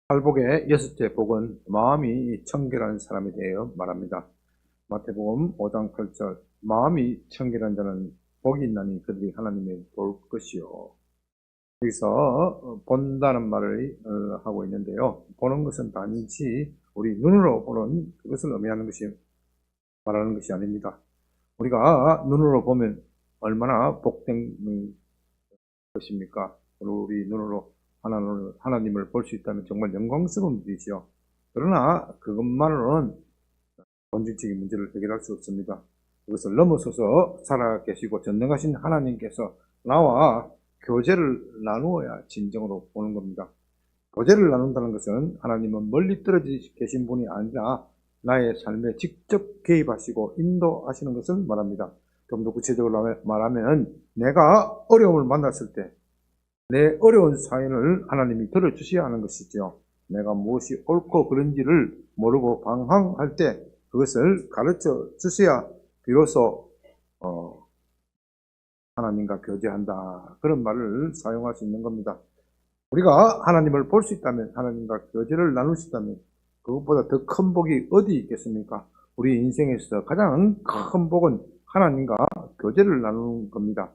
팔복의 여섯째 복은 마음이 청결한 사람에 대하여 말합니다. 마태복음 5장 8절 마음이 청결한 자는 복이 있나니 그들이 하나님을 볼 것이요. 여기서 본다는 말을 하고 있는데요. 보는 것은 단지 우리 눈으로 보는 그것을 의미하는 것이 말하는 것이 아닙니다. 우리가 눈으로 보면 얼마나 복된 것입니까? 우리 눈으로 하나님을 볼 수 있다면 정말 영광스러운 일이지요. 그러나 그것만으로는 본질적인 문제를 해결할 수 없습니다. 그것을 넘어서서 살아계시고 전능하신 하나님께서 나와 교제를 나누어야 진정으로 보는 겁니다. 교제를 나눈다는 것은 하나님은 멀리 떨어져 계신 분이 아니라 나의 삶에 직접 개입하시고 인도하시는 것을 말합니다. 좀 더 구체적으로 말하면 내가 어려움을 만났을 때 내 어려운 사연을 하나님이 들어주셔야 하는 것이죠. 내가 무엇이 옳고 그른지를 모르고 방황할 때 그것을 가르쳐 주셔야 비로소 하나님과 교제한다. 그런 말을 사용할 수 있는 겁니다. 우리가 하나님을 볼 수 있다면, 하나님과 교제를 나눌 수 있다면 그것보다 더 큰 복이 어디 있겠습니까? 우리 인생에서 가장 큰 복은 하나님과 교제를 나누는 겁니다.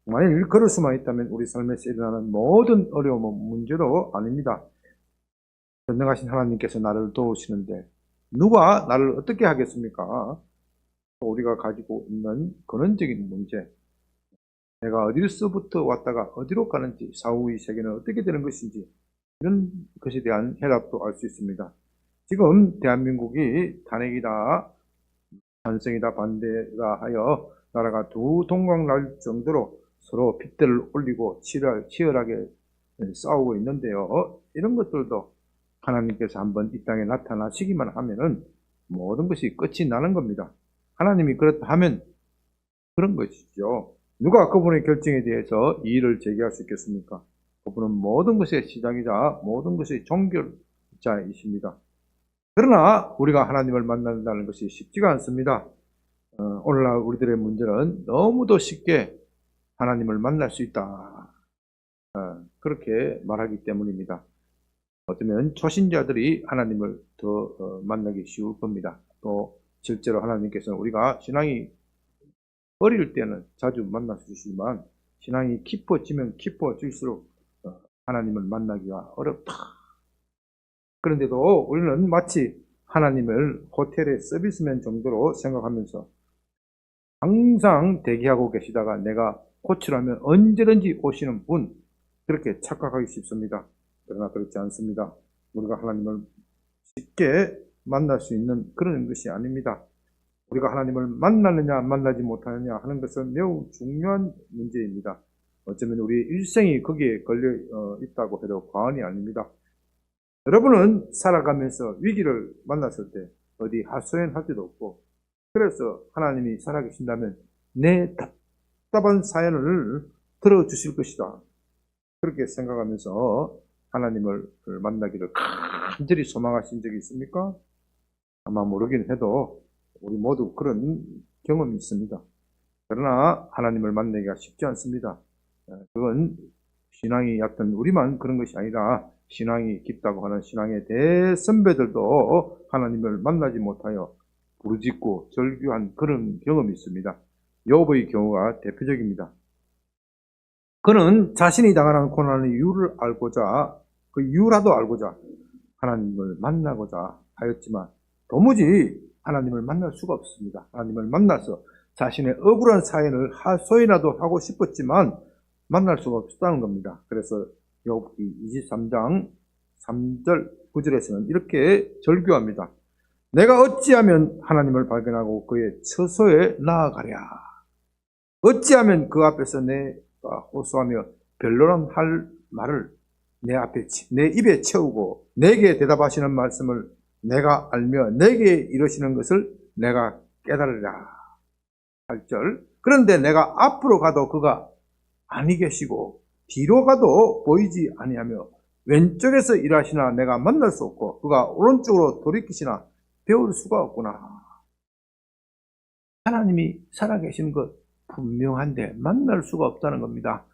만일 그럴 수만 있다면 우리 삶에서 일어나는 모든 어려움은 문제도 아닙니다. 전능하신 하나님께서 나를 도우시는데 누가 나를 어떻게 하겠습니까? 우리가 가지고 있는 근원적인 문제, 내가 어디서부터 왔다가 어디로 가는지, 사후의 세계는 어떻게 되는 것인지 이런 것에 대한 해답도 알 수 있습니다. 지금 대한민국이 탄핵이다, 찬성이다, 반대다 하여 나라가 두 동강 날 정도로 서로 핏대를 올리고 치열하게 싸우고 있는데요. 이런 것들도 하나님께서 한번 이 땅에 나타나시기만 하면은 모든 것이 끝이 나는 겁니다. 하나님이 그렇다 하면 그런 것이죠. 누가 그분의 결정에 대해서 이의를 제기할 수 있겠습니까? 그분은 모든 것의 시작이자 모든 것의 종결자이십니다. 그러나 우리가 하나님을 만난다는 것이 쉽지가 않습니다. 오늘날 우리들의 문제는 너무도 쉽게 하나님을 만날 수 있다. 그렇게 말하기 때문입니다. 어쩌면 초신자들이 하나님을 더 만나기 쉬울 겁니다. 또 실제로 하나님께서는 우리가 신앙이 어릴 때는 자주 만날 수 있지만 신앙이 깊어지면 깊어질수록 하나님을 만나기가 어렵다. 그런데도 우리는 마치 하나님을 호텔의 서비스맨 정도로 생각하면서 항상 대기하고 계시다가 내가 호출하면 언제든지 오시는 분, 그렇게 착각하기 쉽습니다. 그러나 그렇지 않습니다. 우리가 하나님을 쉽게 만날 수 있는 그런 것이 아닙니다. 우리가 하나님을 만나느냐 만나지 못하느냐 하는 것은 매우 중요한 문제입니다. 어쩌면 우리 일생이 거기에 걸려 있다고 해도 과언이 아닙니다. 여러분은 살아가면서 위기를 만났을 때 어디 하소연할 때도 없고, 그래서 하나님이 살아계신다면 내 답답한 사연을 들어주실 것이다. 그렇게 생각하면서 하나님을 만나기를 간절히 소망하신 적이 있습니까? 아마 모르긴 해도 우리 모두 그런 경험이 있습니다. 그러나 하나님을 만나기가 쉽지 않습니다. 그건 신앙이 얕은 우리만 그런 것이 아니라 신앙이 깊다고 하는 신앙의 대선배들도 하나님을 만나지 못하여 부르짖고 절규한 그런 경험이 있습니다. 욥의 경우가 대표적입니다. 그는 자신이 당하는 고난의 이유를 알고자, 그 이유라도 알고자 하나님을 만나고자 하였지만 도무지 하나님을 만날 수가 없습니다. 하나님을 만나서 자신의 억울한 사연을 하소연이라도 하고 싶었지만 만날 수가 없다는 겁니다. 그래서 욥기 23장 3절 9절에서는 이렇게 절규합니다. 내가 어찌하면 하나님을 발견하고 그의 처소에 나아가랴. 어찌하면 그 앞에서 내가 호소하며 변론을 할 말을 내 입에 채우고 내게 대답하시는 말씀을 내가 알며 내게 이르시는 것을 내가 깨달으라. 8절 그런데 내가 앞으로 가도 그가 아니 계시고 뒤로 가도 보이지 아니하며 왼쪽에서 일하시나 내가 만날 수 없고 그가 오른쪽으로 돌이키시나 배울 수가 없구나. 하나님이 살아계시는 것 분명한데 만날 수가 없다는 겁니다.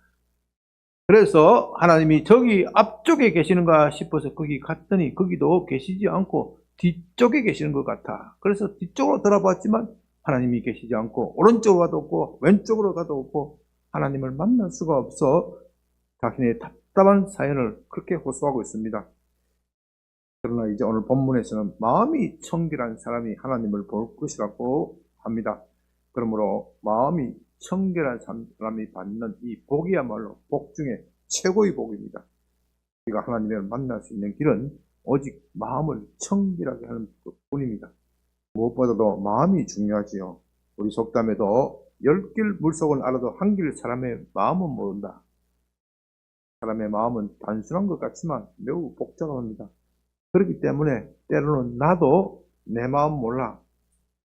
그래서 하나님이 저기 앞쪽에 계시는가 싶어서 거기 갔더니 거기도 계시지 않고 뒤쪽에 계시는 것 같아. 그래서 뒤쪽으로 돌아봤지만 하나님이 계시지 않고 오른쪽으로 가도 없고 왼쪽으로 가도 없고 하나님을 만날 수가 없어 자신의 답답한 사연을 그렇게 호소하고 있습니다. 그러나 이제 오늘 본문에서는 마음이 청결한 사람이 하나님을 볼 것이라고 합니다. 그러므로 마음이 청결한 사람이 받는 이 복이야말로 복 중에 최고의 복입니다. 우리가 하나님을 만날 수 있는 길은 오직 마음을 청결하게 하는 것뿐입니다. 무엇보다도 마음이 중요하지요. 우리 속담에도 10길 물속은 알아도 한 길 사람의 마음은 모른다. 사람의 마음은 단순한 것 같지만 매우 복잡합니다. 그렇기 때문에 때로는 나도 내 마음 몰라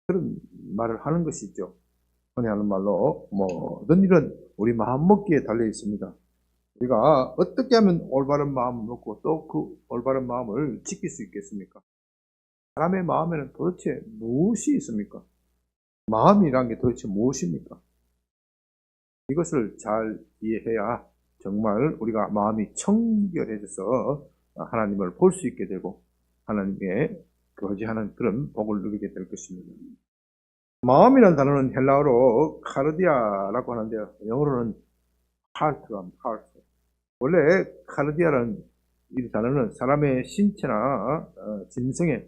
그런 말을 하는 것이죠. 흔히 하는 말로 모든 일은 우리 마음 먹기에 달려 있습니다. 우리가 어떻게 하면 올바른 마음을 먹고 또 그 올바른 마음을 지킬 수 있겠습니까? 사람의 마음에는 도대체 무엇이 있습니까? 마음이란 게 도대체 무엇입니까? 이것을 잘 이해해야 정말 우리가 마음이 청결해져서 하나님을 볼 수 있게 되고 하나님께 거지하는 그런 복을 누리게 될 것입니다. 마음이라는 단어는 헬라어로 카르디아라고 하는데요. 영어로는 heart가 heart. 원래 카르디아라는 이 단어는 사람의 신체나 짐승의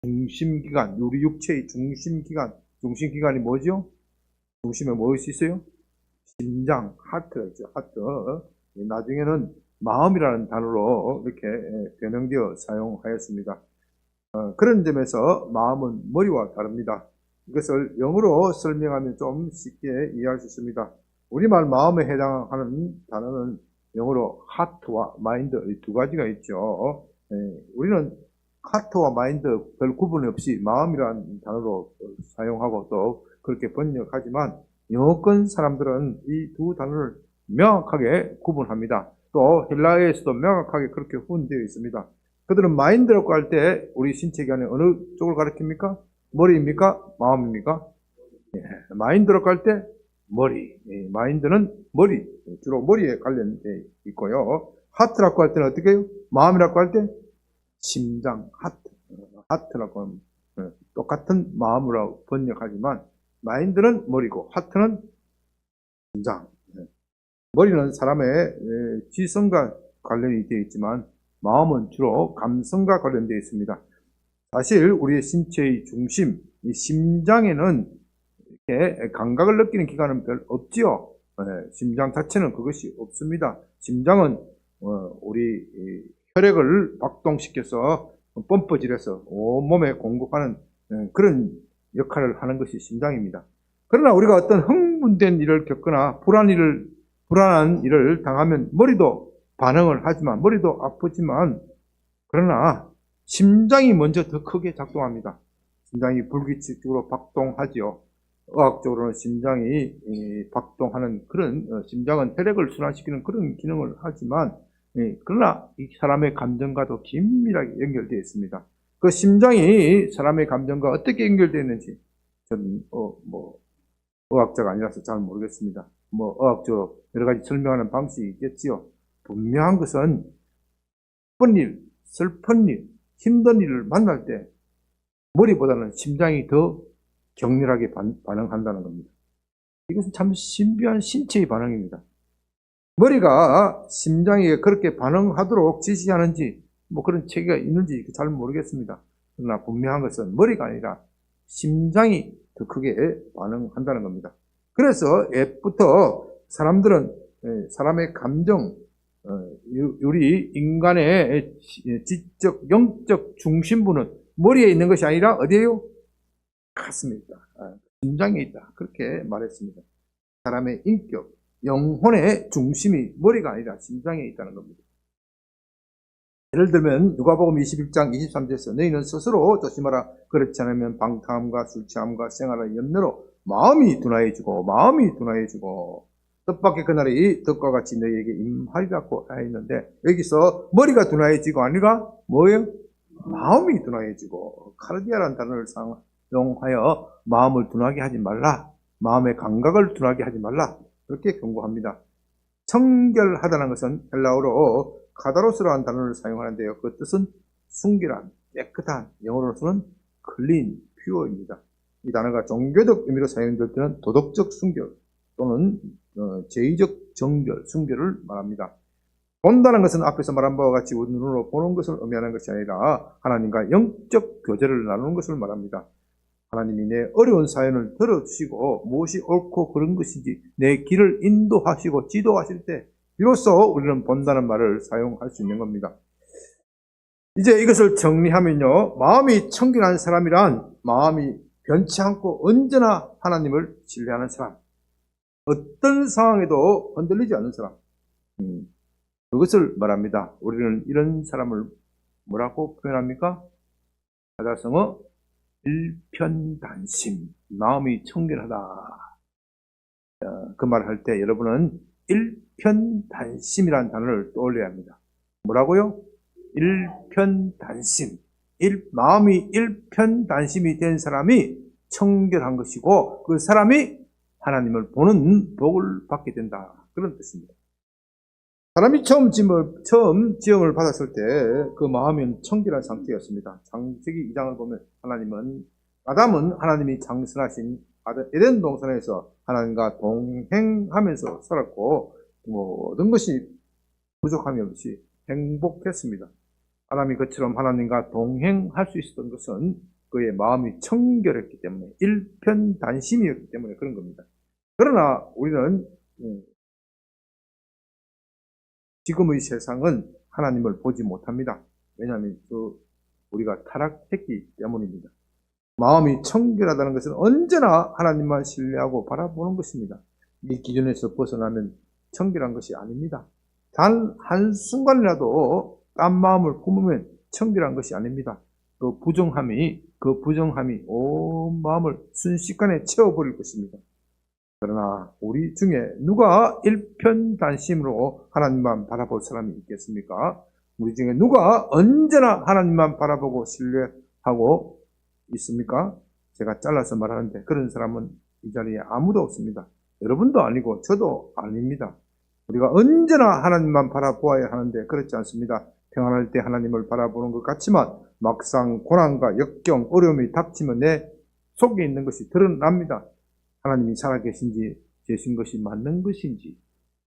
중심기관, 우리 육체의 중심기관이 뭐죠? 중심에 무엇이 있어요? 심장, 하트가 있죠. 하트. 나중에는 마음이라는 단어로 이렇게 변형되어 사용하였습니다. 그런 점에서 마음은 머리와 다릅니다. 이것을 영어로 설명하면 좀 쉽게 이해할 수 있습니다. 우리말 마음에 해당하는 단어는 영어로 heart와 mind 이 두 가지가 있죠. 우리는 heart와 mind 별 구분 없이 마음이라는 단어로 사용하고 또 그렇게 번역하지만 영어권 사람들은 이 두 단어를 명확하게 구분합니다. 또 헬라어에서도 명확하게 그렇게 구분되어 있습니다. 그들은 마인드라고 할 때 우리 신체기관의 어느 쪽을 가리킵니까? 머리입니까? 마음입니까? 마인드라고 할 때 머리, 마인드는 머리, 주로 머리에 관련되어 있고요. 하트라고 할 때는 어떻게 해요? 마음이라고 할 때 심장, 하트라고 하면 똑같은 마음으로 번역하지만 마인드는 머리고 하트는 심장. 머리는 사람의 지성과 관련이 되어 있지만 마음은 주로 감성과 관련되어 있습니다. 사실 우리의 신체의 중심, 이 심장에는 이렇게 감각을 느끼는 기관은 별 없지요. 심장 자체는 그것이 없습니다. 심장은 우리 혈액을 박동시켜서 펌프질해서 온몸에 공급하는 그런 역할을 하는 것이 심장입니다. 그러나 우리가 어떤 흥분된 일을 겪거나 불안한 일을 당하면 머리도 반응을 하지만 머리도 아프지만 그러나 심장이 먼저 더 크게 작동합니다. 심장이 불규칙적으로 박동하지요. 의학적으로는 심장이 박동하는 그런 심장은 혈액을 순환시키는 그런 기능을 하지만 그러나 이 사람의 감정과도 긴밀하게 연결되어 있습니다. 그 심장이 사람의 감정과 어떻게 연결되어 있는지 저는 의학자가 아니라서 잘 모르겠습니다. 의학적으로 여러 가지 설명하는 방식이 있겠지요. 분명한 것은 기쁜 일, 슬픈 일, 힘든 일을 만날 때 머리보다는 심장이 더 격렬하게 반응한다는 겁니다. 이것은 참 신비한 신체의 반응입니다. 머리가 심장에 그렇게 반응하도록 지시하는지 그런 체계가 있는지 잘 모르겠습니다. 그러나 분명한 것은 머리가 아니라 심장이 더 크게 반응한다는 겁니다. 그래서 옛부터 사람들은 사람의 감정, 우리 인간의 지적, 영적 중심부는 머리에 있는 것이 아니라 어디에요? 가슴에 있다. 심장에 있다. 그렇게 말했습니다. 사람의 인격, 영혼의 중심이 머리가 아니라 심장에 있다는 겁니다. 예를 들면 누가복음 21장 23절에서 너희는 스스로 조심하라. 그렇지 않으면 방탕함과 술취함과 생활의 염려로 마음이 둔하여지고 뜻밖의 그날이 덕과 같이 너희에게 임하리라고 하였는데 여기서 머리가 둔하여지고 아니라 뭐예요? 마음이 둔하여지고 카르디아라는 단어를 사용하여 마음을 둔하게 하지 말라. 마음의 감각을 둔하게 하지 말라. 그렇게 경고합니다. 청결하다는 것은 헬라어로 카다로스라는 단어를 사용하는데요. 그 뜻은 순결한, 깨끗한, 영어로서는 clean, pure입니다. 이 단어가 종교적 의미로 사용될 때는 도덕적 순결 또는 제의적 정결, 순결을 말합니다. 본다는 것은 앞에서 말한 바와 같이 눈으로 보는 것을 의미하는 것이 아니라 하나님과 영적 교제를 나누는 것을 말합니다. 하나님이 내 어려운 사연을 들어주시고 무엇이 옳고 그른 것인지 내 길을 인도하시고 지도하실 때 비로소 우리는 본다는 말을 사용할 수 있는 겁니다. 이제 이것을 정리하면요, 마음이 청결한 사람이란 마음이 변치 않고 언제나 하나님을 신뢰하는 사람, 어떤 상황에도 흔들리지 않는 사람, 그것을 말합니다. 우리는 이런 사람을 뭐라고 표현합니까? 사자성어 일편단심, 마음이 청결하다. 그 말을 할 때 여러분은 일편단심이라는 단어를 떠올려야 합니다. 뭐라고요? 일편단심. 마음이 일편단심이 된 사람이 청결한 것이고 그 사람이 하나님을 보는 복을 받게 된다. 그런 뜻입니다. 사람이 처음 지음을 받았을 때 그 마음은 청결한 상태였습니다. 창세기 2장을 보면 아담은 하나님이 창설하신 에덴 동산에서 하나님과 동행하면서 살았고 모든 것이 부족함이 없이 행복했습니다. 아담이 그처럼 하나님과 동행할 수 있었던 것은 그의 마음이 청결했기 때문에 일편단심이었기 때문에 그런 겁니다. 그러나 우리는 지금의 세상은 하나님을 보지 못합니다. 왜냐하면 우리가 타락했기 때문입니다. 마음이 청결하다는 것은 언제나 하나님만 신뢰하고 바라보는 것입니다. 이 기준에서 벗어나면 청결한 것이 아닙니다. 단 한순간이라도 딴 마음을 품으면 청결한 것이 아닙니다. 그 부정함이 온 마음을 순식간에 채워버릴 것입니다. 그러나 우리 중에 누가 일편단심으로 하나님만 바라볼 사람이 있겠습니까? 우리 중에 누가 언제나 하나님만 바라보고 신뢰하고 있습니까? 제가 잘라서 말하는데 그런 사람은 이 자리에 아무도 없습니다. 여러분도 아니고 저도 아닙니다. 우리가 언제나 하나님만 바라보아야 하는데 그렇지 않습니다. 평안할 때 하나님을 바라보는 것 같지만 막상 고난과 역경, 어려움이 닥치면 내 속에 있는 것이 드러납니다. 하나님이 살아계신지, 계신 것이 맞는 것인지,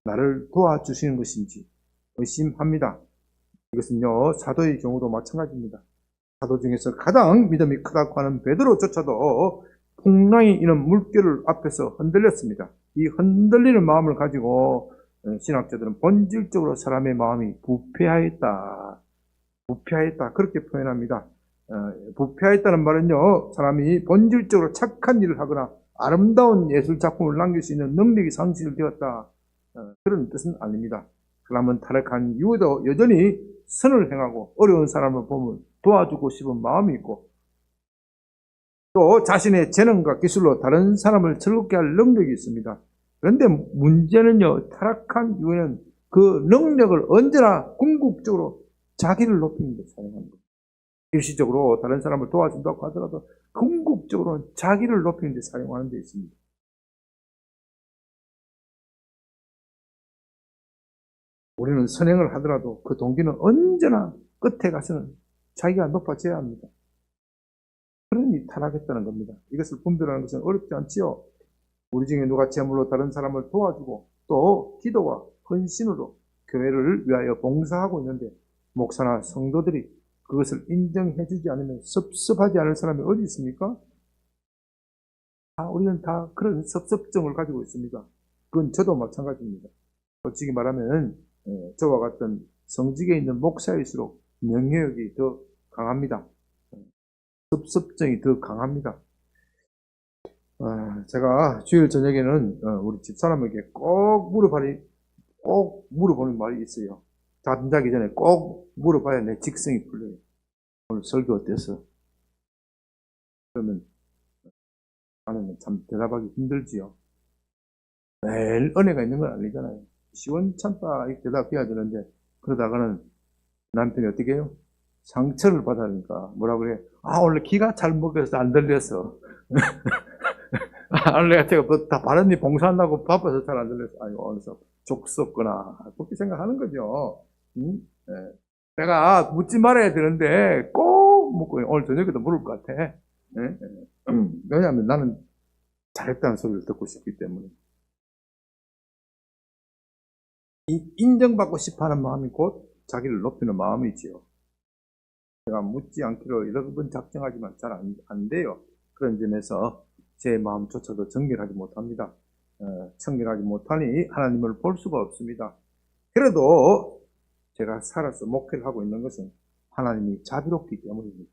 나를 도와주시는 것인지 의심합니다. 이것은요, 사도의 경우도 마찬가지입니다. 사도 중에서 가장 믿음이 크다고 하는 베드로조차도 풍랑이 이는 물결을 앞에서 흔들렸습니다. 이 흔들리는 마음을 가지고 신학자들은 본질적으로 사람의 마음이 부패하였다. 그렇게 표현합니다. 부패하였다는 말은요, 사람이 본질적으로 착한 일을 하거나 아름다운 예술 작품을 남길 수 있는 능력이 상실되었다. 그런 뜻은 아닙니다. 사람은 타락한 이후에도 여전히 선을 행하고 어려운 사람을 보면 도와주고 싶은 마음이 있고 또 자신의 재능과 기술로 다른 사람을 즐겁게 할 능력이 있습니다. 그런데 문제는요, 타락한 이후에는 그 능력을 언제나 궁극적으로 자기를 높이는 데 사용하는 겁니다. 일시적으로 다른 사람을 도와준다고 하더라도 궁극적으로는 자기를 높이는 데 사용하는 데 있습니다. 우리는 선행을 하더라도 그 동기는 언제나 끝에 가서는 자기가 높아져야 합니다. 그러니 타락했다는 겁니다. 이것을 분별하는 것은 어렵지 않지요. 우리 중에 누가 재물로 다른 사람을 도와주고 또 기도와 헌신으로 교회를 위하여 봉사하고 있는데 목사나 성도들이 그것을 인정해 주지 않으면 섭섭하지 않을 사람이 어디 있습니까? 우리는 다 그런 섭섭증을 가지고 있습니다. 그건 저도 마찬가지입니다. 솔직히 말하면 저와 같은 성직에 있는 목사일수록 명예욕이 더 강합니다. 섭섭증이 더 강합니다. 제가 주일 저녁에는 우리 집사람에게 꼭 물어보는 말이 있어요. 잠자기 전에 꼭 물어봐야 내 직성이 풀려요. 오늘 설교 어땠어? 그러면 나는 참 대답하기 힘들지요. 매일 은혜가 있는 건 아니잖아요. 시원찮다 이렇게 대답해야 되는데 그러다가는 남편이 어떻게 해요? 상처를 받으니까 뭐라 그래? 원래 기가 잘 먹여서 안 들렸어. 원래 제가 다 바른 일 봉사한다고 바빠서 잘 안 들렸어. 오늘 족속거나 그렇게 생각하는 거죠. 예. 내가 묻지 말아야 되는데 꼭 묻고 오늘 저녁에도 물을 것 같아. 예? 왜냐하면 나는 잘했다는 소리를 듣고 싶기 때문에. 인정받고 싶어하는 마음이 곧 자기를 높이는 마음이지요. 제가 묻지 않기로 여러 번 작정하지만 잘 안 돼요. 그런 점에서 제 마음조차도 정결하지 못합니다. 청결하지 못하니 하나님을 볼 수가 없습니다. 그래도 제가 살아서 목회를 하고 있는 것은 하나님이 자비롭기 때문입니다.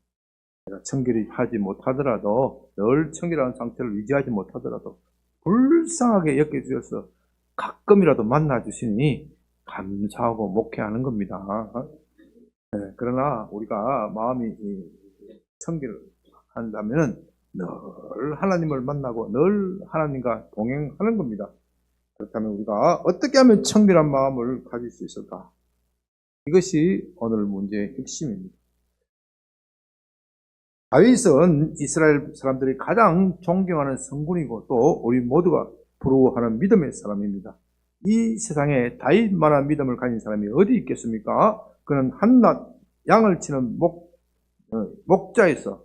제가 청결히 하지 못하더라도, 늘 청결한 상태를 유지하지 못하더라도 불쌍하게 여겨주셔서 가끔이라도 만나주시니 감사하고 목회하는 겁니다. 그러나 우리가 마음이 청결한다면 늘 하나님을 만나고 늘 하나님과 동행하는 겁니다. 그렇다면 우리가 어떻게 하면 청결한 마음을 가질 수 있을까? 이것이 오늘 문제의 핵심입니다. 다윗은 이스라엘 사람들이 가장 존경하는 성군이고 또 우리 모두가 부러워하는 믿음의 사람입니다. 이 세상에 다윗만한 믿음을 가진 사람이 어디 있겠습니까? 그는 한낱 양을 치는 목자에서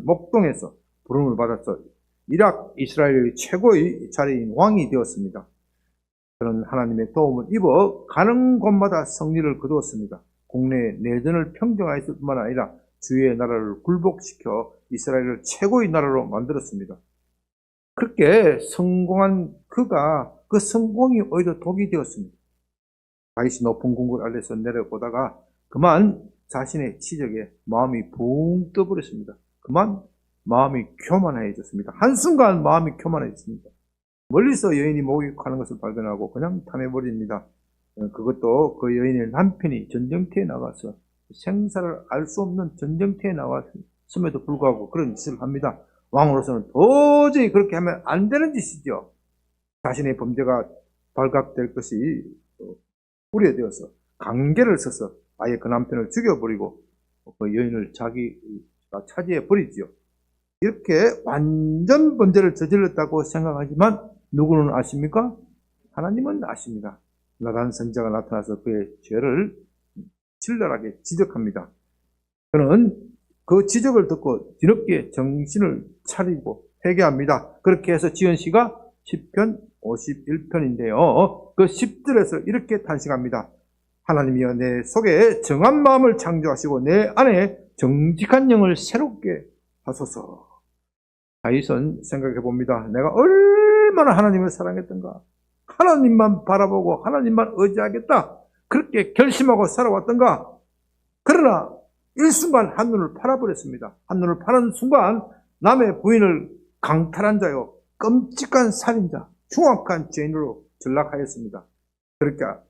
목동에서 부름을 받아서 이락 이스라엘의 최고의 자리인 왕이 되었습니다. 그는 하나님의 도움을 입어 가는 곳마다 승리를 거두었습니다. 국내 내전을 평정하였을 뿐만 아니라 주의 나라를 굴복시켜 이스라엘을 최고의 나라로 만들었습니다. 그렇게 성공한 그가 그 성공이 오히려 독이 되었습니다. 다윗이 높은 궁궐 아래서 내려보다가 그만 자신의 치적에 마음이 붕 떠버렸습니다. 그만 마음이 교만해졌습니다. 한순간 마음이 교만해졌습니다. 멀리서 여인이 목욕하는 것을 발견하고 그냥 탐해버립니다. 그것도 그 여인의 남편이 전쟁터에 나가서 생사를 알 수 없는 전쟁터에 나왔음에도 불구하고 그런 짓을 합니다. 왕으로서는 도저히 그렇게 하면 안 되는 짓이죠. 자신의 범죄가 발각될 것이 우려되어서 강계를 써서 아예 그 남편을 죽여버리고 그 여인을 자기가 차지해 버리지요. 이렇게 완전 범죄를 저질렀다고 생각하지만 누구는 아십니까? 하나님은 아십니다. 나단 선지자가 나타나서 그의 죄를 신랄하게 지적합니다. 그는 그 지적을 듣고 뒤늦게 정신을 차리고 회개합니다. 그렇게 해서 지은 시가 시편 51편인데요. 그 10절에서 이렇게 탄식합니다. 하나님이여 내 속에 정한 마음을 창조하시고 내 안에 정직한 영을 새롭게 하소서. 다윗은 생각해 봅니다. 내가 얼마나 하나님을 사랑했던가. 하나님만 바라보고 하나님만 의지하겠다. 그렇게 결심하고 살아왔던가. 그러나 일순간 한눈을 팔아버렸습니다. 한눈을 파는 순간 남의 부인을 강탈한 자요 끔찍한 살인자, 흉악한 죄인으로 전락하였습니다. 그러니까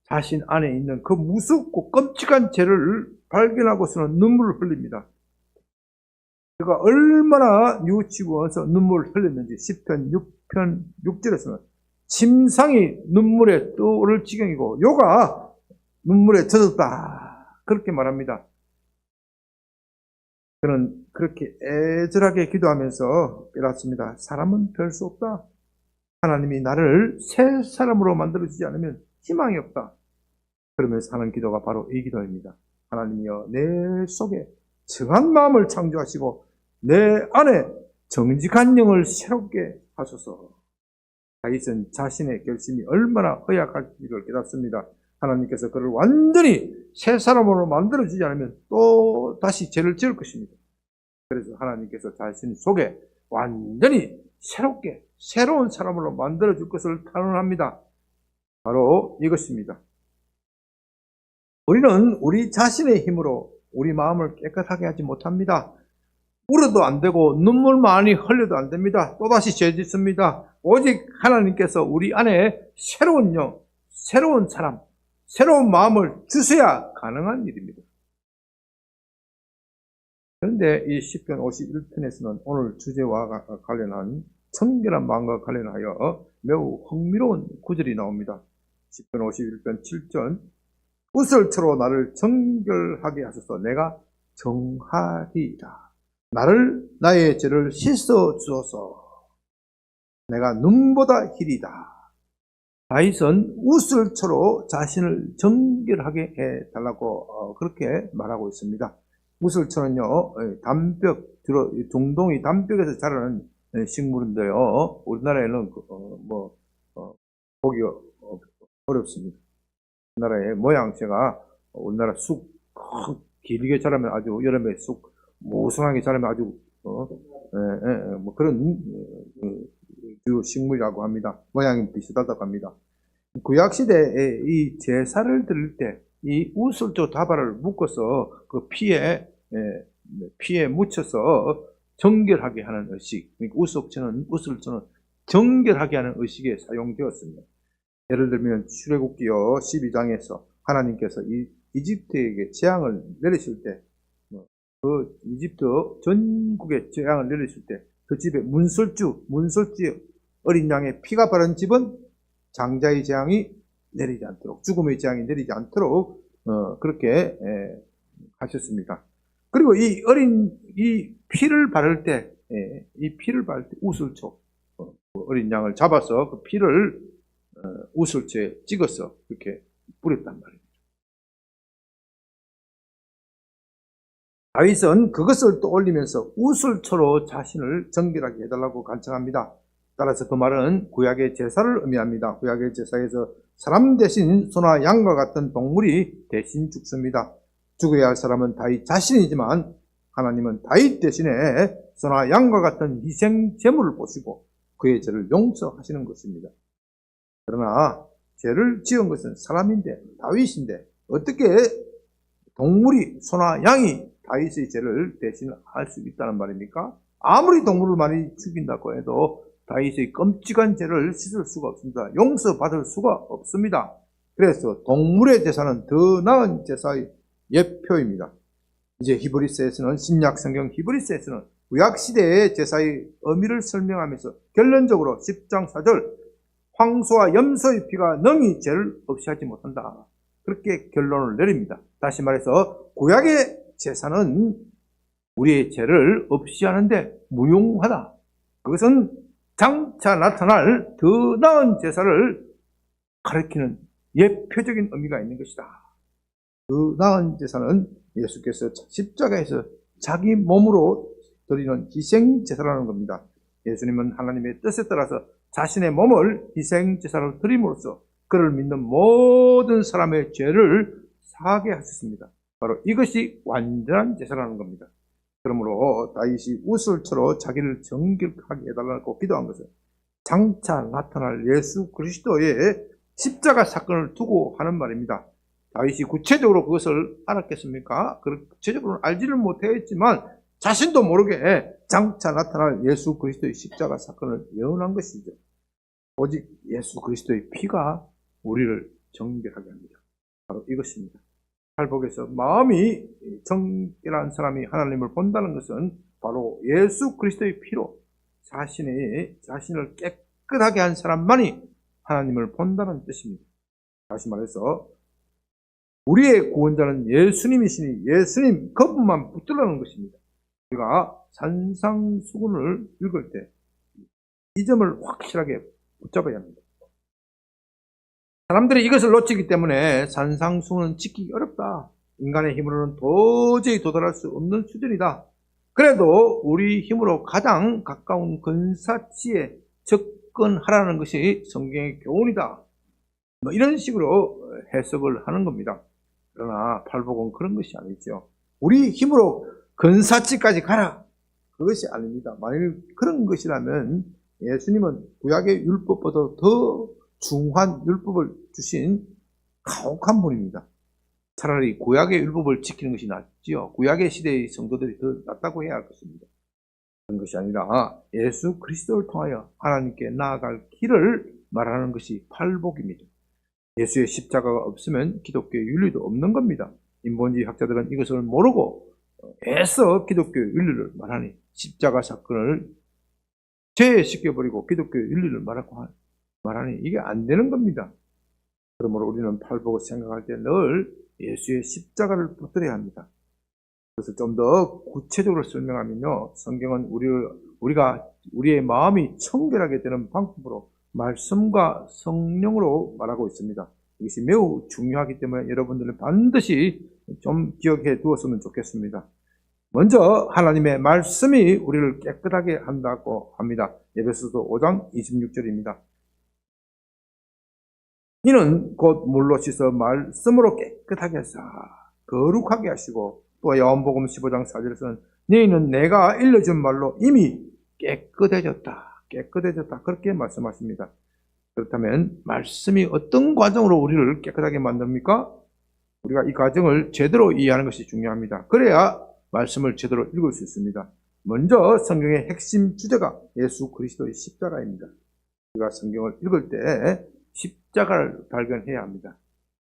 자신 안에 있는 그 무섭고 끔찍한 죄를 발견하고서는 눈물을 흘립니다. 그가 얼마나 뉘우치고서 눈물을 흘렸는지 10편 6편 6절에서는 침상이 눈물에 떠오를 지경이고 요가 눈물에 젖었다 그렇게 말합니다. 그는 그렇게 애절하게 기도하면서 깨닫습니다. 사람은 별 수 없다. 하나님이 나를 새 사람으로 만들어주지 않으면 희망이 없다. 그러면서 하는 기도가 바로 이 기도입니다. 하나님이여 내 속에 정한 마음을 창조하시고 내 안에 정직한 영을 새롭게 하소서. 다윗은 자신의 결심이 얼마나 허약할지를 깨닫습니다. 하나님께서 그를 완전히 새 사람으로 만들어주지 않으면 또 다시 죄를 지을 것입니다. 그래서 하나님께서 자신 속에 완전히 새롭게 새로운 사람으로 만들어줄 것을 탄원합니다. 바로 이것입니다. 우리는 우리 자신의 힘으로 우리 마음을 깨끗하게 하지 못합니다. 울어도 안 되고 눈물 많이 흘려도 안 됩니다. 또다시 죄 짓습니다. 오직 하나님께서 우리 안에 새로운 영, 새로운 사람, 새로운 마음을 주셔야 가능한 일입니다. 그런데 이 시편 51편에서는 오늘 주제와 관련한 청결한 마음과 관련하여 매우 흥미로운 구절이 나옵니다. 시편 51편 7절 웃을처로 나를 정결하게 하소서. 내가 정하리이다. 나의 죄를 씻어 주소서. 내가 눈보다 희리다. 다윗은 우슬초로 자신을 정결하게 해달라고 그렇게 말하고 있습니다. 우슬초는요, 중동이 담벽에서 자라는 식물인데요. 우리나라에는 보기가 어렵습니다. 우리나라의 모양새가 우리나라 쑥 길게 자라면 아주 여름에 쑥 무성하게 자라면 아주 뭐 그런 식물이라고 합니다. 모양이 비슷하다고 합니다. 구약시대에 이 제사를 드릴 때 이 우슬초 다발을 묶어서 그 피에 묻혀서 정결하게 하는 의식, 그러니까 우슬초는 정결하게 하는 의식에 사용되었습니다. 예를 들면 출애굽기 12장에서 하나님께서 이집트에게 재앙을 내리실 때, 그 이집트 전국에 재앙을 내리실 때 그 집에 문설주에 어린 양의 피가 바른 집은 장자의 재앙이 내리지 않도록, 죽음의 재앙이 내리지 않도록 그렇게 하셨습니다. 그리고 이 피를 바를 때 우슬초, 어린 양을 잡아서 그 피를 우슬초에 찍어서 이렇게 뿌렸단 말입니다. 다윗은 그것을 또 올리면서 우슬초로 자신을 정결하게 해달라고 간청합니다. 따라서 그 말은 구약의 제사를 의미합니다. 구약의 제사에서 사람 대신 소나 양과 같은 동물이 대신 죽습니다. 죽어야 할 사람은 다윗 자신이지만 하나님은 다윗 대신에 소나 양과 같은 희생 제물을 보시고 그의 죄를 용서하시는 것입니다. 그러나 죄를 지은 것은 사람인데, 다윗인데 어떻게 동물이, 소나 양이 다윗의 죄를 대신할 수 있다는 말입니까? 아무리 동물을 많이 죽인다고 해도 다윗의 끔찍한 죄를 씻을 수가 없습니다. 용서받을 수가 없습니다. 그래서 동물의 제사는 더 나은 제사의 예표입니다. 이제 히브리서에서는, 신약 성경 히브리서에서는 구약시대의 제사의 의미를 설명하면서 결론적으로 10장 4절, 황소와 염소의 피가 능히 죄를 없이 하지 못한다, 그렇게 결론을 내립니다. 다시 말해서 구약의 제사는 우리의 죄를 없이 하는데 무용하다. 그것은 장차 나타날 더 나은 제사를 가리키는 예표적인 의미가 있는 것이다. 더 나은 제사는 예수께서 십자가에서 자기 몸으로 드리는 희생 제사라는 겁니다. 예수님은 하나님의 뜻에 따라서 자신의 몸을 희생 제사로 드림으로써 그를 믿는 모든 사람의 죄를 사하게 하셨습니다. 바로 이것이 완전한 제사라는 겁니다. 그러므로 다윗이 우슬초로 자기를 정결하게 해달라고 기도한 것은 장차 나타날 예수 그리스도의 십자가 사건을 두고 하는 말입니다. 다윗이 구체적으로 그것을 알았겠습니까? 구체적으로는 알지를 못했지만 자신도 모르게 장차 나타날 예수 그리스도의 십자가 사건을 예언한 것이죠. 오직 예수 그리스도의 피가 우리를 정결하게 합니다. 바로 이것입니다. 팔복에서 마음이 정결한 사람이 하나님을 본다는 것은 바로 예수 그리스도의 피로 자신을 깨끗하게 한 사람만이 하나님을 본다는 뜻입니다. 다시 말해서 우리의 구원자는 예수님이시니 예수님 그분만 붙들라는 것입니다. 우리가 산상수훈을 읽을 때 이 점을 확실하게 붙잡아야 합니다. 사람들이 이것을 놓치기 때문에 산상수훈은 지키기 어렵다, 인간의 힘으로는 도저히 도달할 수 없는 수준이다, 그래도 우리 힘으로 가장 가까운 근사치에 접근하라는 것이 성경의 교훈이다, 이런 식으로 해석을 하는 겁니다. 그러나 팔복은 그런 것이 아니죠. 우리 힘으로 근사치까지 가라, 그것이 아닙니다. 만일 그런 것이라면 예수님은 구약의 율법보다 더 중한 율법을 주신 가혹한 분입니다. 차라리 구약의 율법을 지키는 것이 낫지요. 구약의 시대의 성도들이 더 낫다고 해야 할 것입니다. 그런 것이 아니라 예수 그리스도를 통하여 하나님께 나아갈 길을 말하는 것이 팔복입니다. 예수의 십자가가 없으면 기독교의 윤리도 없는 겁니다. 인본주의 학자들은 이것을 모르고 애써 기독교의 윤리를 말하니 십자가 사건을 제시켜버리고 기독교의 윤리를 말하니 이게 안 되는 겁니다. 그러므로 우리는 팔복을 생각할 때 늘 예수의 십자가를 붙들어야 합니다. 그래서 좀 더 구체적으로 설명하면요, 성경은 우리의 마음이 청결하게 되는 방법으로 말씀과 성령으로 말하고 있습니다. 이것이 매우 중요하기 때문에 여러분들은 반드시 좀 기억해 두었으면 좋겠습니다. 먼저 하나님의 말씀이 우리를 깨끗하게 한다고 합니다. 에베소서 5장 26절입니다. 이는 곧 물로 씻어 말씀으로 깨끗하게 하사 거룩하게 하시고, 또 요한복음 15장 4절에서는 너희는 내가 일러준 말로 이미 깨끗해졌다 그렇게 말씀하십니다. 그렇다면 말씀이 어떤 과정으로 우리를 깨끗하게 만듭니까? 우리가 이 과정을 제대로 이해하는 것이 중요합니다. 그래야 말씀을 제대로 읽을 수 있습니다. 먼저 성경의 핵심 주제가 예수 그리스도의 십자가입니다. 우리가 성경을 읽을 때 십자가를 발견해야 합니다.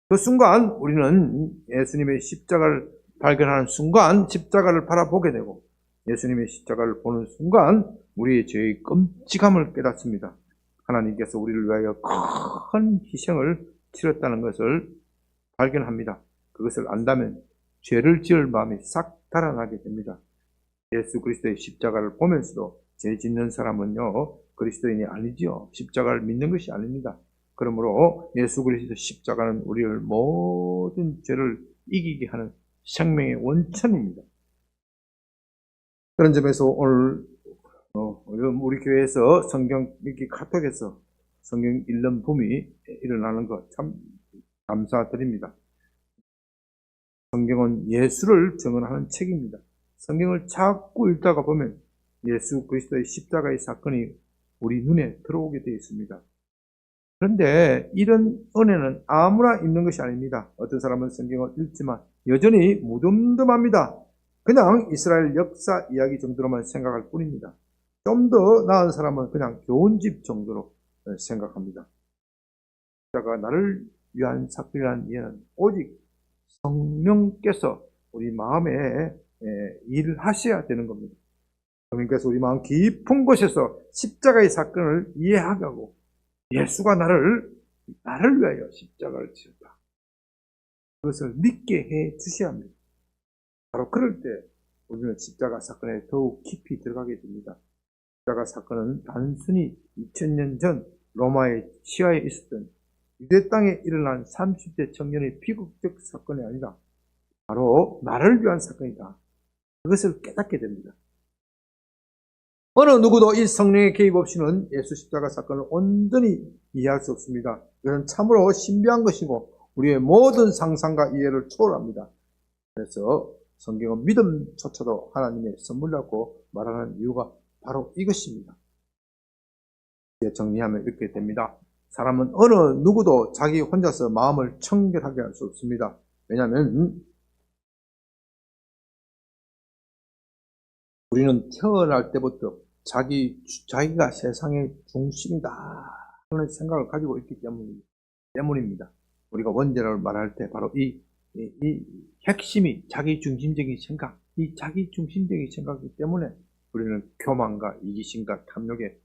그 순간 우리는 예수님의 십자가를 발견하는 순간 십자가를 바라보게 되고, 예수님의 십자가를 보는 순간 우리의 죄의 끔찍함을 깨닫습니다. 하나님께서 우리를 위하여 큰 희생을 치렀다는 것을 발견합니다. 그것을 안다면 죄를 지을 마음이 싹 달아나게 됩니다. 예수 그리스도의 십자가를 보면서도 죄 짓는 사람은요, 그리스도인이 아니지요. 십자가를 믿는 것이 아닙니다. 그러므로 예수 그리스도의 십자가는 우리를 모든 죄를 이기게 하는 생명의 원천입니다. 그런 점에서 오늘 우리 교회에서 성경 읽기 카톡에서 성경 읽는 붐이 일어나는 것 참 감사드립니다. 성경은 예수를 증언하는 책입니다. 성경을 자꾸 읽다가 보면 예수 그리스도의 십자가의 사건이 우리 눈에 들어오게 되어 있습니다. 그런데 이런 은혜는 아무나 있는 것이 아닙니다. 어떤 사람은 성경을 읽지만 여전히 무덤덤합니다. 그냥 이스라엘 역사 이야기 정도로만 생각할 뿐입니다. 좀 더 나은 사람은 그냥 교훈집 정도로 생각합니다. 십자가 나를 위한 사건이라는 이해는 오직 성령께서 우리 마음에 일을 하셔야 되는 겁니다. 성령께서 우리 마음 깊은 곳에서 십자가의 사건을 이해하게 하고, 예수가 나를 위하여 십자가를 지었다, 그것을 믿게 해 주셔야 합니다. 바로 그럴 때 우리는 십자가 사건에 더욱 깊이 들어가게 됩니다. 십자가 사건은 단순히 2000년 전 로마의 치하에 있었던 유대 땅에 일어난 30대 청년의 비극적 사건이 아니라 바로 나를 위한 사건이다, 그것을 깨닫게 됩니다. 어느 누구도 이 성령의 개입 없이는 예수 십자가 사건을 온전히 이해할 수 없습니다. 이것은 참으로 신비한 것이고 우리의 모든 상상과 이해를 초월합니다. 그래서 성경은 믿음조차도 하나님의 선물이라고 말하는 이유가 바로 이것입니다. 이제 정리하면 이렇게 됩니다. 사람은 어느 누구도 자기 혼자서 마음을 청결하게 할 수 없습니다. 왜냐하면 우리는 태어날 때부터 자기가 세상의 중심이다 그런 생각을 가지고 있기 때문입니다. 우리가 원죄를 말할 때 바로 이 핵심이 자기중심적인 생각, 이 자기중심적인 생각이기 때문에 우리는 교만과 이기심과 탐욕에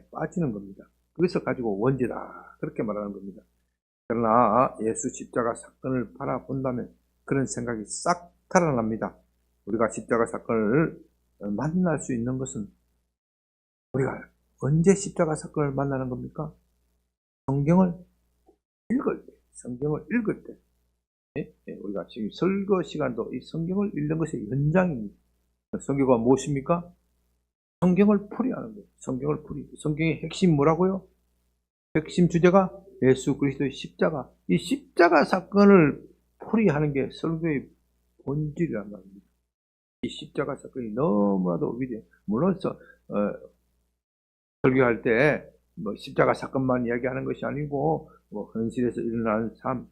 빠지는 겁니다. 그것을 가지고 원죄다 그렇게 말하는 겁니다. 그러나 예수 십자가 사건을 바라본다면 그런 생각이 싹 달아납니다. 우리가 십자가 사건을 만날 수 있는 것은 우리가 언제 십자가 사건을 만나는 겁니까? 성경을 읽을 때. 우리가 지금 설거 시간도 이 성경을 읽는 것의 연장입니다. 성경은 무엇입니까? 성경을 풀이하는 거예요. 성경의 핵심 뭐라고요? 핵심 주제가 예수 그리스도의 십자가. 이 십자가 사건을 풀이하는 게 설교의 본질이란 말입니다. 이 십자가 사건이 너무나도 위대해요. 물론 설교할 때 십자가 사건만 이야기하는 것이 아니고 현실에서 일어나는 삶,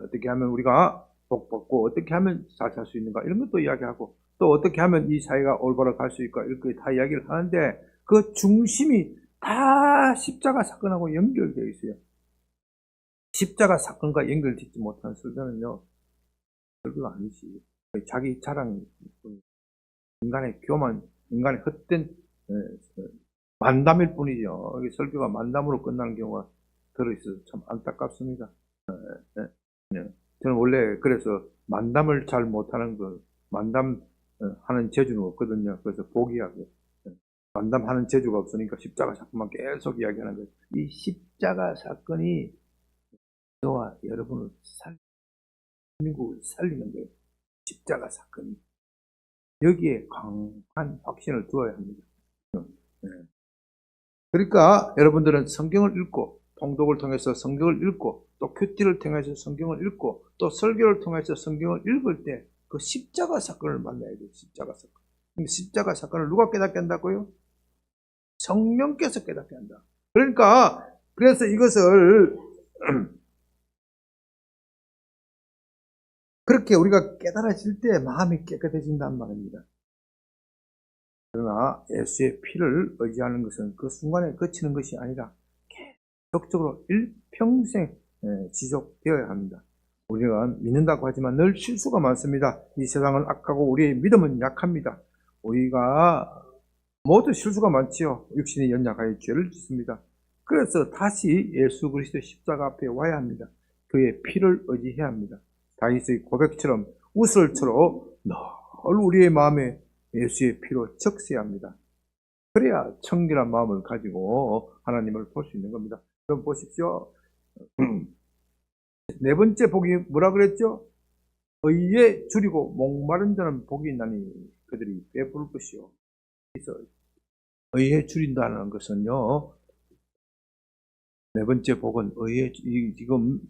어떻게 하면 우리가 복받고 어떻게 하면 잘 살 수 있는가 이런 것도 이야기하고, 또 어떻게 하면 이 사회가 올바로 갈 수 있을까 이렇게 다 이야기를 하는데 그 중심이 다 십자가 사건하고 연결되어 있어요. 십자가 사건과 연결짓지 못한 설교는요, 설교가 아니지. 자기 자랑, 인간의 교만, 인간의 헛된 만담일 뿐이죠. 설교가 만담으로 끝나는 경우가 들어있어서 참 안타깝습니다. 저는 원래 그래서 만담을 잘 못하는 만담 하는 재주는 없거든요. 그래서 포기하고 만담하는 재주가 없으니까 십자가 사건만 계속 이야기하는 거예요. 이 십자가 사건이 저와 여러분을 대한민국을 살리는 거예요. 십자가 사건이. 여기에 강한 확신을 두어야 합니다. 그러니까 여러분들은 성경을 읽고, 통독을 통해서 성경을 읽고, 또 큐티를 통해서 성경을 읽고, 또 설교를 통해서 성경을 읽을 때 그 십자가 사건을 만나야 돼요. 십자가 사건. 십자가 사건을 누가 깨닫게 한다고요? 성령께서 깨닫게 한다. 그러니까 그래서 이것을 그렇게 우리가 깨달아질 때 마음이 깨끗해진단 말입니다. 그러나 예수의 피를 의지하는 것은 그 순간에 그치는 것이 아니라 계속적으로 일평생 지속되어야 합니다. 우리가 믿는다고 하지만 늘 실수가 많습니다. 이 세상은 악하고 우리의 믿음은 약합니다. 우리가 모두 실수가 많지요. 육신이 연약하여 죄를 짓습니다. 그래서 다시 예수 그리스도의 십자가 앞에 와야 합니다. 그의 피를 의지해야 합니다. 다윗의 고백처럼 우슬처럼 늘 우리의 마음에 예수의 피로 적셔야 합니다. 그래야 청결한 마음을 가지고 하나님을 볼 수 있는 겁니다. 그럼 보십시오. 네 번째 복이 뭐라 그랬죠? 의에 줄이고 목마른 자는 복이 있나니 그들이 배부를 것이요. 그래서 의에 줄인다는 것은요, 네 번째 복은 의에 지금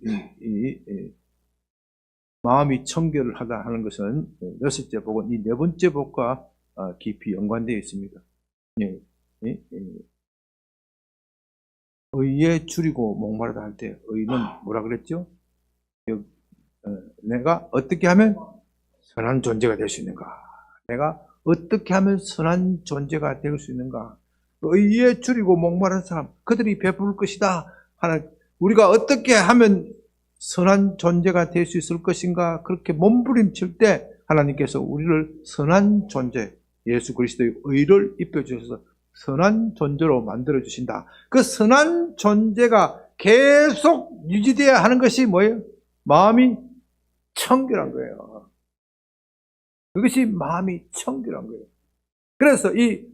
마음이 청결을 하다 하는 것은 여섯째 복은 이 네 번째 복과 깊이 연관되어 있습니다. 의에 줄이고 목마르다 할 때 의는 뭐라 그랬죠? 내가 어떻게 하면 선한 존재가 될 수 있는가? 내가 어떻게 하면 선한 존재가 될 수 있는가? 의에 줄이고 목마른 사람, 그들이 베풀 것이다 하는, 우리가 어떻게 하면 선한 존재가 될 수 있을 것인가? 그렇게 몸부림칠 때 하나님께서 우리를 선한 존재, 예수 그리스도의 의를 입혀주셔서 선한 존재로 만들어주신다. 그 선한 존재가 계속 유지되어야 하는 것이 뭐예요? 마음이 청결한 거예요. 그것이 마음이 청결한 거예요. 그래서 이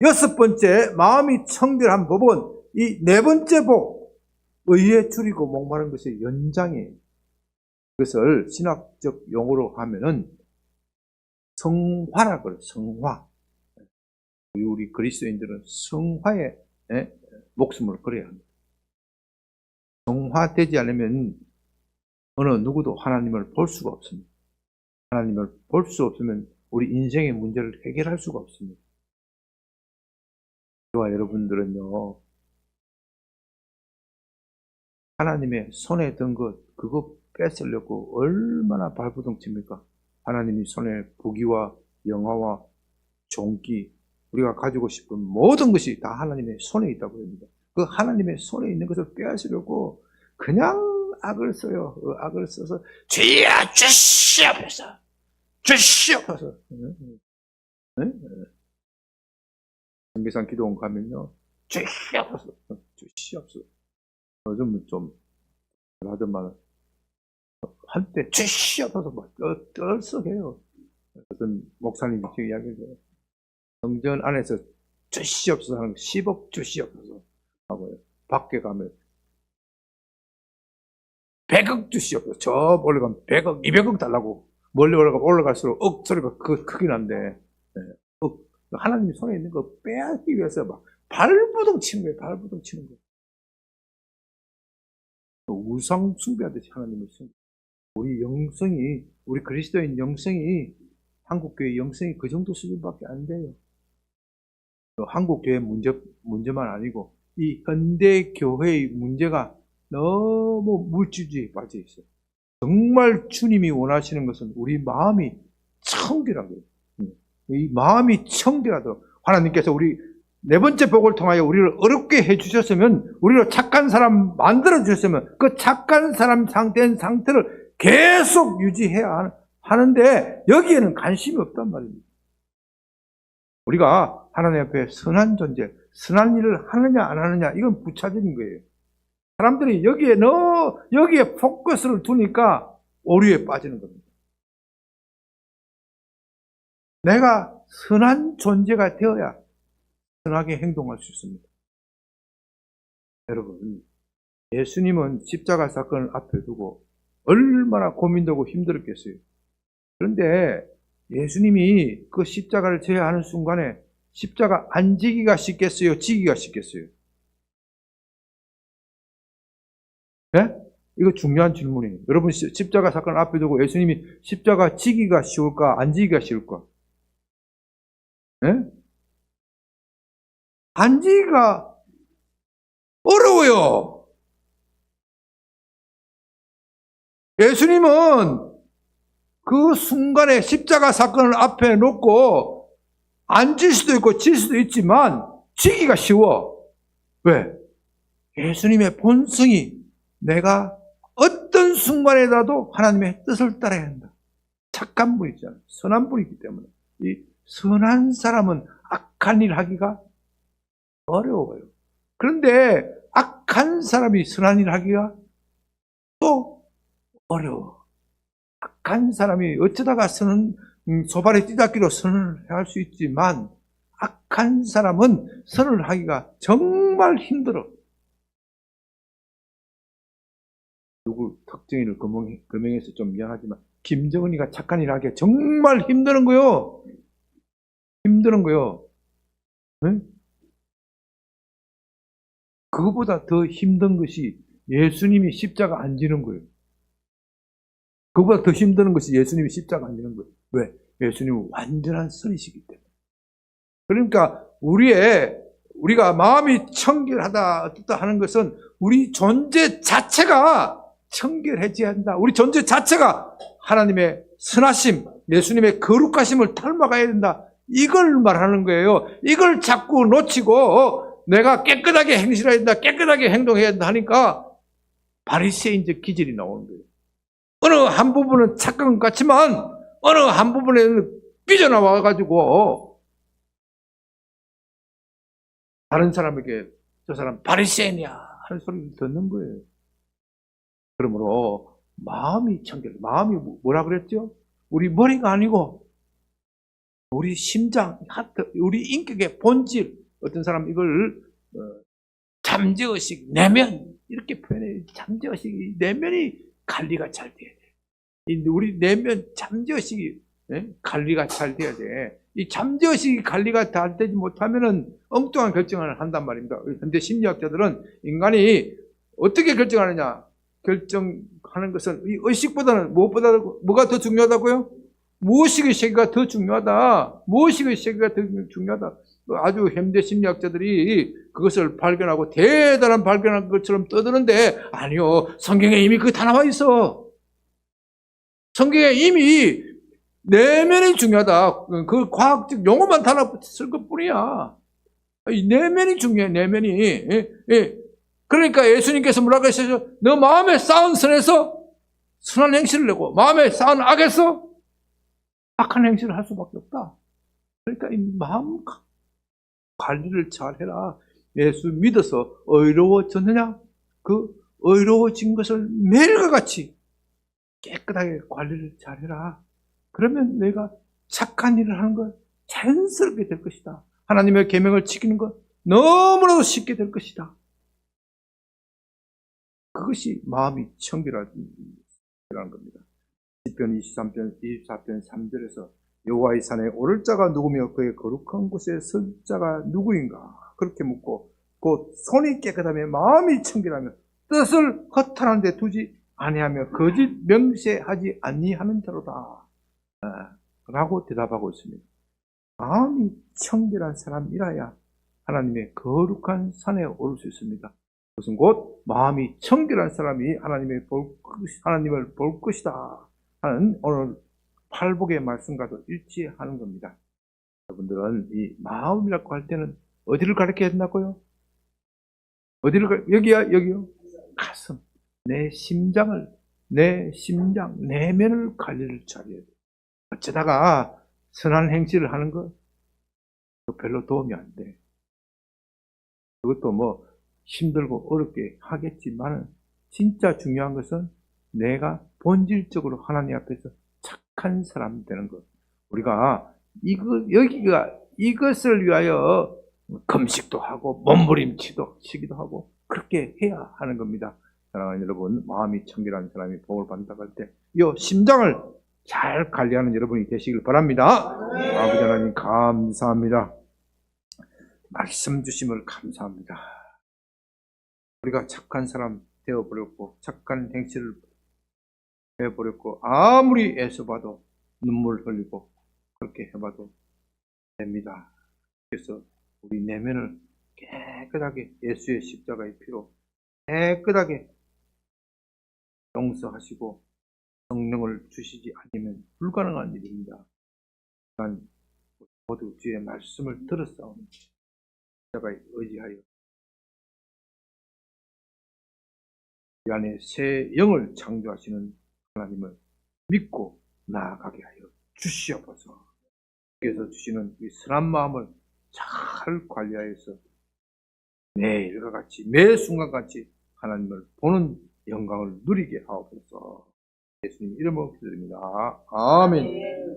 여섯 번째 마음이 청결한 법은 이 네 번째 복, 의에 줄이고 목마른 것의 연장이에요. 그것을 신학적 용어로 하면은 성화라고 그래요. 성화. 우리 그리스도인들은 성화에 목숨을 걸어야 합니다. 성화되지 않으면 어느 누구도 하나님을 볼 수가 없습니다. 하나님을 볼 수 없으면 우리 인생의 문제를 해결할 수가 없습니다. 저와 여러분들은요, 하나님의 손에 든 것, 그거 뺏으려고 얼마나 발부둥칩니까? 하나님이 손에 부귀와 영화와 존귀, 우리가 가지고 싶은 모든 것이 다 하나님의 손에 있다고 합니다. 그 하나님의 손에 있는 것을 빼앗으려고 그냥 악을 써요. 그 악을 써서 주여 주시옵소서, 주시옵소서. 전기산 기도원 가면요, 주시옵소서, 주시옵소서. 요즘은 좀 하더만 한때 주시옵소서 막 떨썩해요. 어떤 목사님이 지금 이야기해요. 성전 안에서 주시옵소서 하는 거 10억 주시옵소서 하고요. 밖에 가면 100억 주시옵소서. 저 멀리 가면 100억, 200억 달라고. 멀리 올라갈수록 억 소리가 크긴 한데, 하나님이 손에 있는 거 빼앗기 위해서 막 발부둥 치는 거예요. 발부둥 치는 거예요. 우상 숭배하듯이 하나님을 숭배. 우리 영성이, 우리 그리스도인 영성이, 한국교회 영성이 그 정도 수준밖에 안 돼요. 한국교회 문제만 아니고 이 현대교회의 문제가 너무 물질주의에 빠져 있어요. 정말 주님이 원하시는 것은 우리 마음이 청결한 거예요. 이 마음이 청결하도록 하나님께서 우리 네 번째 복을 통하여 우리를 어렵게 해주셨으면, 우리를 착한 사람 만들어 주셨으면 그 착한 사람 상태인 상태를 계속 유지해야 하는데 여기에는 관심이 없단 말입니다. 우리가 하나님 앞에 선한 존재, 선한 일을 하느냐 안 하느냐, 이건 부차적인 거예요. 사람들이 여기에 포커스를 두니까 오류에 빠지는 겁니다. 내가 선한 존재가 되어야, 선하게 행동할 수 있습니다. 여러분, 예수님은 십자가 사건을 앞에 두고 얼마나 고민되고 힘들었겠어요. 그런데 예수님이 그 십자가를 져야 하는 순간에 십자가 안 지기가 쉽겠어요? 지기가 쉽겠어요? 네? 이거 중요한 질문이에요. 여러분, 십자가 사건을 앞에 두고 예수님이 십자가 지기가 쉬울까? 안 지기가 쉬울까? 네? 안 지기가 어려워요. 예수님은 그 순간에 십자가 사건을 앞에 놓고 앉을 수도 있고 질 수도 있지만 지기가 쉬워. 왜? 예수님의 본성이 내가 어떤 순간에라도 하나님의 뜻을 따라야 한다. 착한 분이잖아요. 선한 분이기 때문에. 이 선한 사람은 악한 일 하기가 어려워요. 그런데 악한 사람이 선한 일 하기가 또 어려워. 악한 사람이 어쩌다가 소발의 뒤닦기로 선을 할 수 있지만 악한 사람은 선을 하기가 정말 힘들어. 누구 특정인을 거명해서 좀 미안하지만 김정은이가 착한 일 하기가 정말 힘드는 거요. 힘드는 거요. 네? 그거보다 더 힘든 것이 예수님이 십자가 안 지는 거예요. 그거보다 더 힘든 것이 예수님이 십자가 안 지는 거예요. 왜? 예수님은 완전한 선이시기 때문에. 그러니까 우리가 마음이 청결하다 어떻다 하는 것은 우리 존재 자체가 청결해져야 한다. 우리 존재 자체가 하나님의 선하심, 예수님의 거룩하심을 닮아가야 된다. 이걸 말하는 거예요. 이걸 자꾸 놓치고 내가 깨끗하게 행실해야 된다, 깨끗하게 행동해야 된다 하니까 바리새인적 기질이 나오는 거예요. 어느 한 부분은 착한 것 같지만 어느 한 부분에는 삐져나와가지고 다른 사람에게 저 사람 바리새인이야 하는 소리를 듣는 거예요. 그러므로 마음이 청결, 마음이 뭐라 그랬죠? 우리 머리가 아니고 우리 심장, 하트, 우리 인격의 본질. 어떤 사람 이걸 잠재의식, 내면 이렇게 표현해요. 잠재의식이 내면이 관리가 잘 돼야 돼. 우리 내면 잠재의식이 관리가 잘 돼야 돼. 이 잠재의식이 관리가 잘 되지 못하면은 엉뚱한 결정을 한단 말입니다. 현대 심리학자들은 인간이 어떻게 결정하느냐? 결정하는 것은 이 의식보다는 뭐가 더 중요하다고요? 무의식의 세계가 더 중요하다. 무의식의 세계가 더 중요하다. 아주 현대 심리학자들이 그것을 발견하고 대단한 발견한 것처럼 떠드는데 아니요. 성경에 이미 그거 다 나와 있어. 성경에 이미 내면이 중요하다. 그 과학적 용어만 달아쓸 것뿐이야. 내면이 중요해. 내면이. 예. 그러니까 예수님께서 뭐라고 하셨죠? 너 마음에 쌓은 선에서 선한 행실을 내고 마음에 쌓은 악에서 악한 행실을 할 수밖에 없다. 그러니까 이 마음 관리를 잘해라. 예수 믿어서 의로워졌느냐? 그 의로워진 것을 매일과 같이 깨끗하게 관리를 잘해라. 그러면 내가 착한 일을 하는 것 자연스럽게 될 것이다. 하나님의 계명을 지키는 것 너무나도 쉽게 될 것이다. 그것이 마음이 청결하다는 겁니다. 시편 24편 3절에서 여호와의 산에 오를 자가 누구며 그의 거룩한 곳에 설 자가 누구인가? 그렇게 묻고 곧 손이 깨끗하며 마음이 청결하며 뜻을 허탄한 데 두지 아니하며 거짓 명세하지 아니하는 자로다. 라고 대답하고 있습니다. 마음이 청결한 사람이라야 하나님의 거룩한 산에 오를 수 있습니다. 그것은 곧 마음이 청결한 사람이 하나님을 볼 것이다 하는 오늘 팔복의 말씀과도 일치하는 겁니다. 여러분들은 이 마음이라고 할 때는 어디를 가리켜야 된다고요? 여기요? 가슴. 내 심장, 내면을 관리를 잘해야 돼. 어쩌다가 선한 행실을 하는 거 별로 도움이 안 돼. 그것도 뭐 힘들고 어렵게 하겠지만 진짜 중요한 것은 내가 본질적으로 하나님 앞에서 착한 사람 되는 것. 우리가 이것을 위하여 금식도 하고 몸부림치도 시기도 하고 그렇게 해야 하는 겁니다. 사랑하는 여러분, 마음이 청결한 사람이 복을 받는다고 할 때 이 심장을 잘 관리하는 여러분이 되시길 바랍니다. 아버지 하나님 감사합니다. 말씀 주심을 감사합니다. 우리가 착한 사람 되어버렸고 착한 행실을 해버렸고 아무리 애써봐도 눈물 흘리고 그렇게 해봐도 됩니다. 그래서 우리 내면을 깨끗하게 예수의 십자가의 피로 깨끗하게 용서하시고 성령을 주시지 않으면 불가능한 일입니다. 난 모두 주의 말씀을 들었사오니 십자가에 의지하여 이 안에 새 영을 창조하시는 하나님을 믿고 나아가게 하여 주시옵소서. 주께서 주시는 이 선한 마음을 잘 관리하여서 매일과 같이 매 순간같이 하나님을 보는 영광을 누리게 하옵소서. 예수님 이름으로 기도드립니다. 아멘.